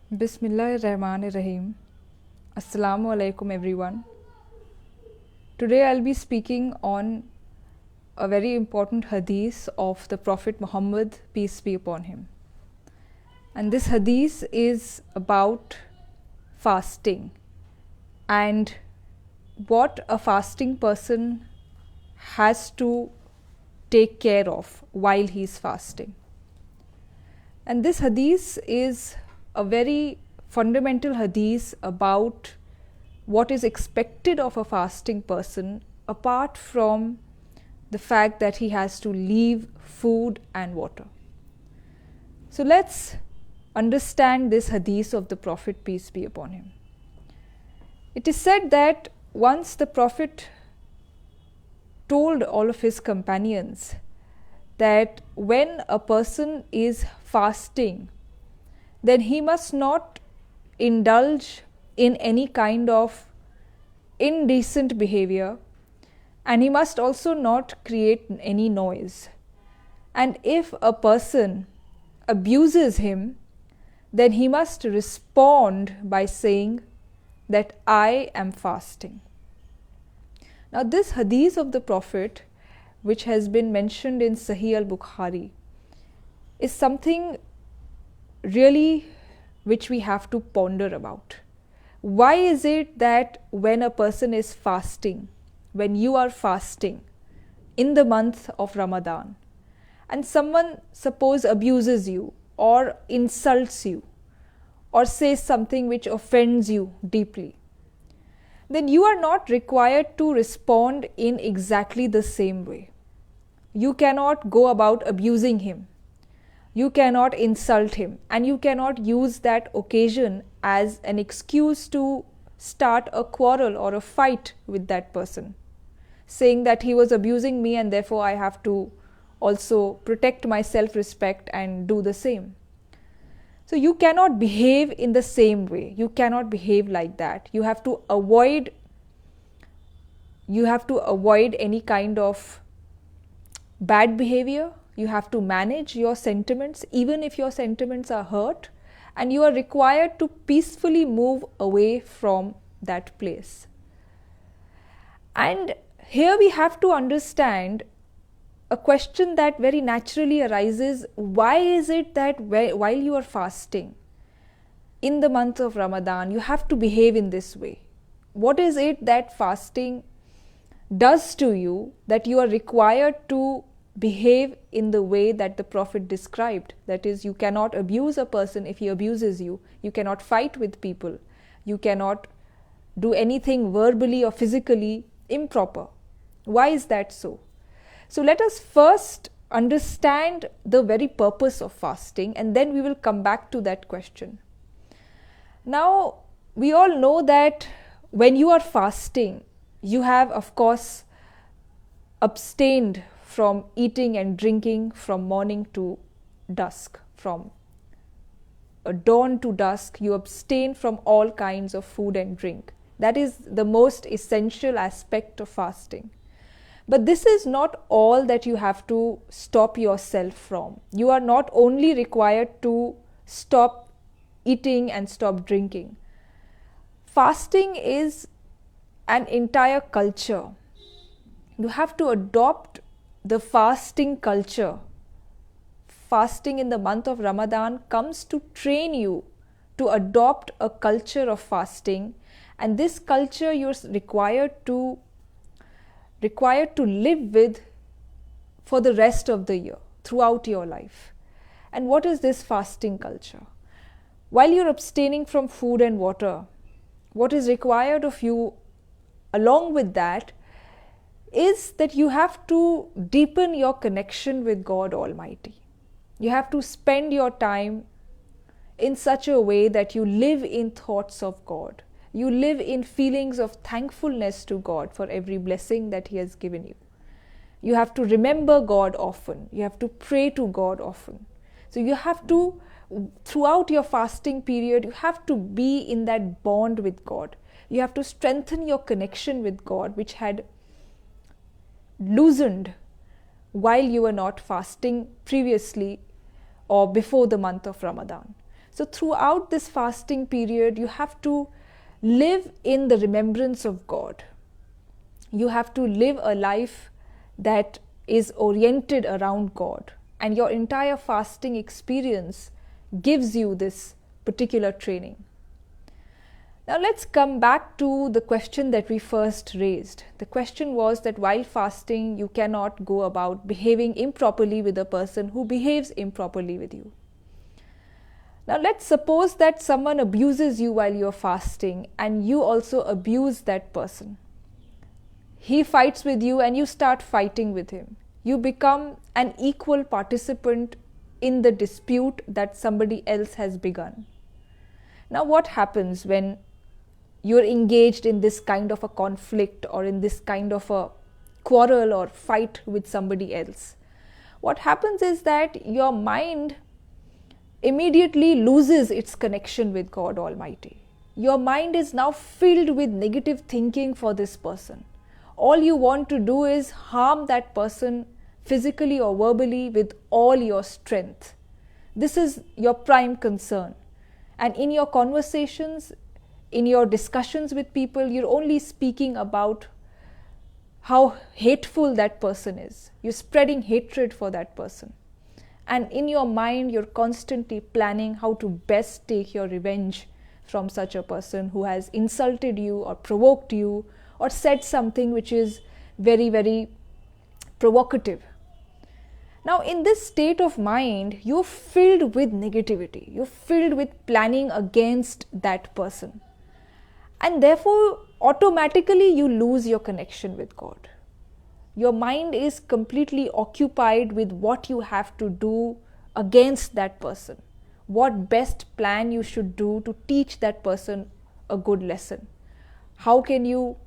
Bismillahirrahmanirrahim. Assalamu alaikum everyone. Today I'll be speaking on a very important hadith of the Prophet Muhammad, peace be upon him. And this hadith is about fasting and what a fasting person has to take care of while he's fasting. And this hadith is a very fundamental hadith about what is expected of a fasting person apart from the fact that he has to leave food and water. So let's understand this hadith of the Prophet, peace be upon him. It is said that once the Prophet told all of his companions that when a person is fasting, then he must not indulge in any kind of indecent behavior, and he must also not create any noise. And if a person abuses him, then he must respond by saying that I am fasting. Now this hadith of the Prophet, which has been mentioned in Sahih al-Bukhari, is something really which we have to ponder about. Why is it that when a person is fasting, when you are fasting in the month of Ramadan, and someone suppose abuses you or insults you or says something which offends you deeply, then you are not required to respond in exactly the same way. You cannot go about abusing him. You cannot insult him, and you cannot use that occasion as an excuse to start a quarrel or a fight with that person, saying that he was abusing me and therefore I have to also protect my self-respect and do the same. So you cannot behave in the same way. You cannot behave like that. You have to avoid any kind of bad behavior. You have to manage your sentiments, even if your sentiments are hurt, and you are required to peacefully move away from that place. And here we have to understand a question that very naturally arises: why is it that while you are fasting in the month of Ramadan, you have to behave in this way? What is it that fasting does to you that you are required to behave in the way that the Prophet described? That is, you cannot abuse a person if he abuses you. You cannot fight with people. You cannot do anything verbally or physically improper. Why is that so? So let us first understand the very purpose of fasting, and then we will come back to that question. Now, we all know that when you are fasting, you have, of course, abstained from eating and drinking from morning to dusk. From dawn to dusk, you abstain from all kinds of food and drink. That is the most essential aspect of fasting. But this is not all that you have to stop yourself from. You are not only required to stop eating and stop drinking. Fasting is an entire culture. You have to adopt the fasting culture. Fasting in the month of Ramadan comes to train you to adopt a culture of fasting, and this culture you're required to live with for the rest of the year, throughout your life. And what is this fasting culture? While you're abstaining from food and water, what is required of you along with that is that you have to deepen your connection with God Almighty. You have to spend your time in such a way that you live in thoughts of God. You live in feelings of thankfulness to God for every blessing that He has given you. You have to remember God often. You have to pray to God often. So you have to, throughout your fasting period, you have to be in that bond with God. You have to strengthen your connection with God, which had loosened while you were not fasting previously or before the month of Ramadan. So throughout this fasting period, you have to live in the remembrance of God. You have to live a life that is oriented around God. And your entire fasting experience gives you this particular training. Now let's come back to the question that we first raised. The question was that while fasting, you cannot go about behaving improperly with a person who behaves improperly with you. Now let's suppose that someone abuses you while you're fasting and you also abuse that person. He fights with you and you start fighting with him. You become an equal participant in the dispute that somebody else has begun. Now what happens when you're engaged in this kind of a conflict or in this kind of a quarrel or fight with somebody else? What happens is that your mind immediately loses its connection with God Almighty. Your mind is now filled with negative thinking for this person. All you want to do is harm that person physically or verbally with all your strength. This is your prime concern. And in your conversations, in your discussions with people, you're only speaking about how hateful that person is. You're spreading hatred for that person. And in your mind, you're constantly planning how to best take your revenge from such a person who has insulted you or provoked you or said something which is very, very provocative. Now, in this state of mind, you're filled with negativity. You're filled with planning against that person. And therefore, automatically you lose your connection with God. Your mind is completely occupied with what you have to do against that person. What best plan you should do to teach that person a good lesson. How can you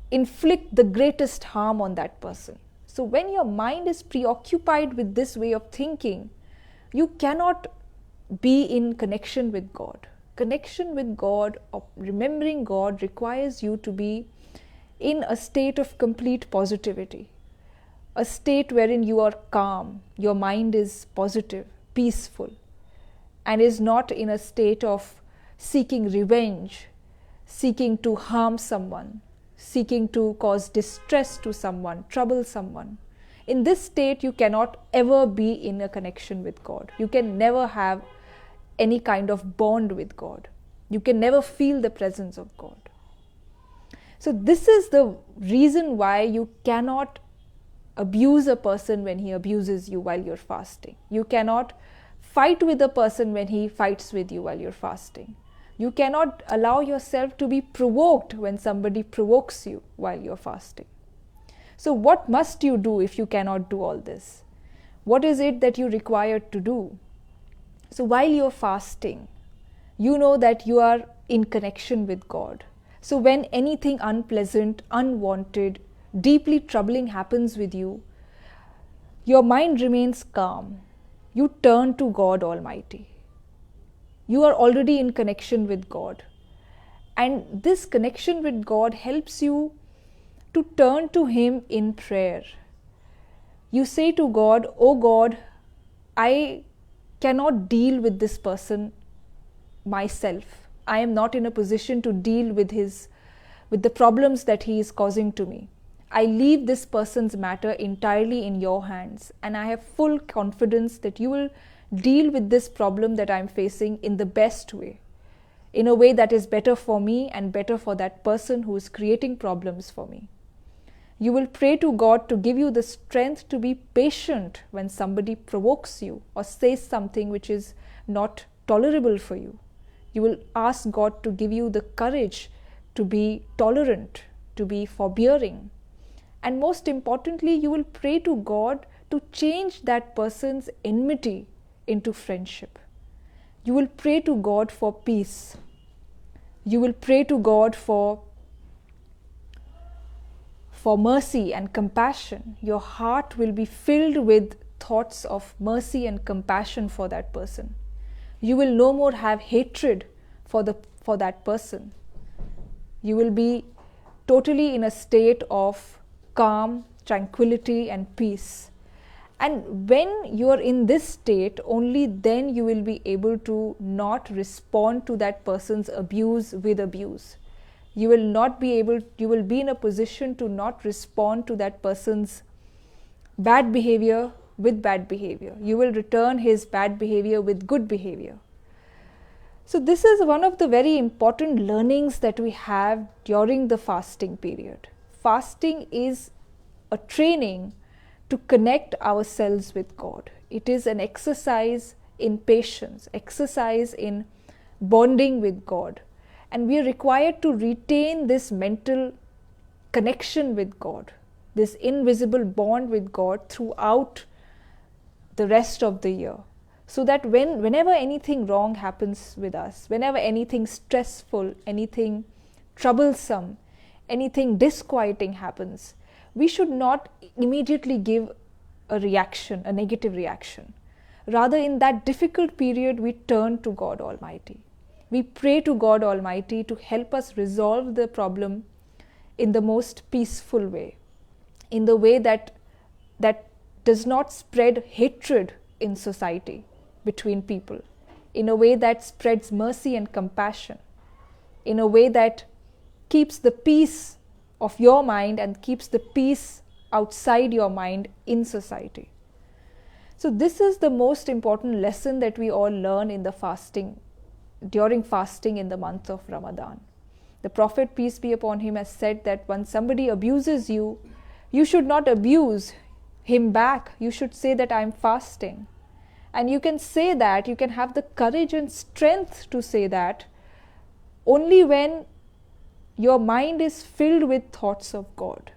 inflict the greatest harm on that person? So when your mind is preoccupied with this way of thinking, you cannot be in connection with God. Connection with God or remembering God requires you to be in a state of complete positivity, a state wherein you are calm, your mind is positive, peaceful, and is not in a state of seeking revenge, seeking to harm someone, seeking to cause distress to someone, trouble someone. In this state, you cannot ever be in a connection with God. You can never have any kind of bond with God. You can never feel the presence of God. So this is the reason why you cannot abuse a person when he abuses you while you're fasting. You cannot fight with a person when he fights with you while you're fasting. You cannot allow yourself to be provoked when somebody provokes you while you're fasting. So what must you do if you cannot do all this? What is it that you require to do? So while you're fasting, you know that you are in connection with God. So when anything unpleasant, unwanted, deeply troubling happens with you, your mind remains calm. You turn to God Almighty. You are already in connection with God. And this connection with God helps you to turn to Him in prayer. You say to God, "Oh God, I cannot deal with this person myself. I am not in a position to deal with the problems that he is causing to me. I leave this person's matter entirely in your hands, and I have full confidence that you will deal with this problem that I am facing in the best way, in a way that is better for me and better for that person who is creating problems for me." You will pray to God to give you the strength to be patient when somebody provokes you or says something which is not tolerable for you. You will ask God to give you the courage to be tolerant, to be forbearing. And most importantly, you will pray to God to change that person's enmity into friendship. You will pray to God for peace. You will pray to God for mercy and compassion. Your heart will be filled with thoughts of mercy and compassion for that person. You will no more have hatred for that person. You will be totally in a state of calm, tranquility and peace. And when you are in this state, only then you will be able to not respond to that person's abuse with abuse. You will be in a position to not respond to that person's bad behavior with bad behavior. You will return his bad behavior with good behavior. So this is one of the very important learnings that we have during the fasting period. Fasting is a training to connect ourselves with God. It is an exercise in patience, exercise in bonding with God. And we are required to retain this mental connection with God, this invisible bond with God throughout the rest of the year. So that whenever anything wrong happens with us, whenever anything stressful, anything troublesome, anything disquieting happens, we should not immediately give a reaction, a negative reaction. Rather, in that difficult period, we turn to God Almighty. We pray to God Almighty to help us resolve the problem in the most peaceful way, in the way that does not spread hatred in society between people, in a way that spreads mercy and compassion, in a way that keeps the peace of your mind and keeps the peace outside your mind in society. So this is the most important lesson that we all learn in the fasting, during fasting in the month of Ramadan. The Prophet, peace be upon him, has said that when somebody abuses you, you should not abuse him back. You should say that I am fasting. And you can say that, you can have the courage and strength to say that only when your mind is filled with thoughts of God.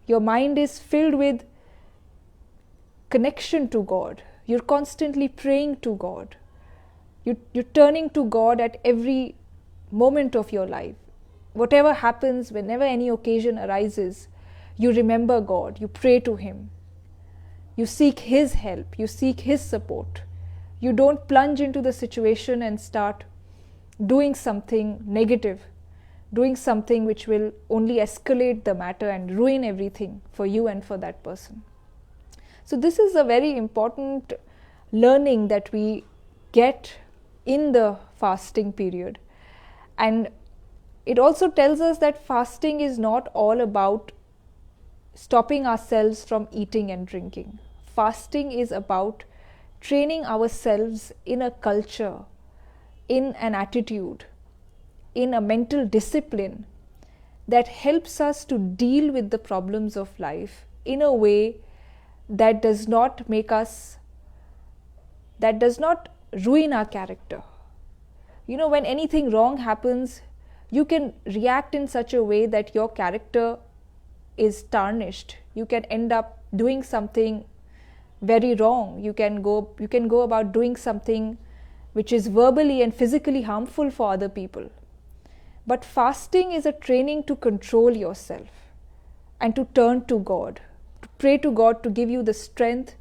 Your mind is filled with connection to God. You're constantly praying to God. You're turning to God at every moment of your life. Whatever happens, whenever any occasion arises, you remember God, you pray to Him. You seek His help, you seek His support. You don't plunge into the situation and start doing something negative, doing something which will only escalate the matter and ruin everything for you and for that person. So this is a very important learning that we get in the fasting period. And it also tells us that fasting is not all about stopping ourselves from eating and drinking. Fasting is about training ourselves in a culture, in an attitude, in a mental discipline that helps us to deal with the problems of life in a way that does not ruin our character. You know, when anything wrong happens, you can react in such a way that your character is tarnished. You can end up doing something very wrong. You can go about doing something which is verbally and physically harmful for other people. But fasting is a training to control yourself and to turn to God, to pray to God to give you the strength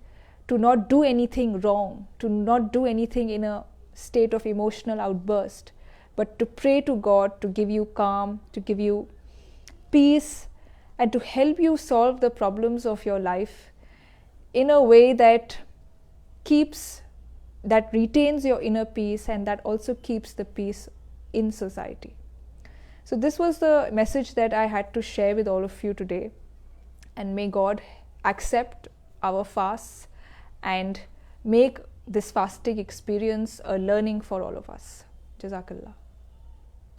to not do anything wrong, to not do anything in a state of emotional outburst, but to pray to God to give you calm, to give you peace, and to help you solve the problems of your life in a way that retains your inner peace and that also keeps the peace in society. So this was the message that I had to share with all of you today. And may God accept our fasts and make this fasting experience a learning for all of us. Jazakallah.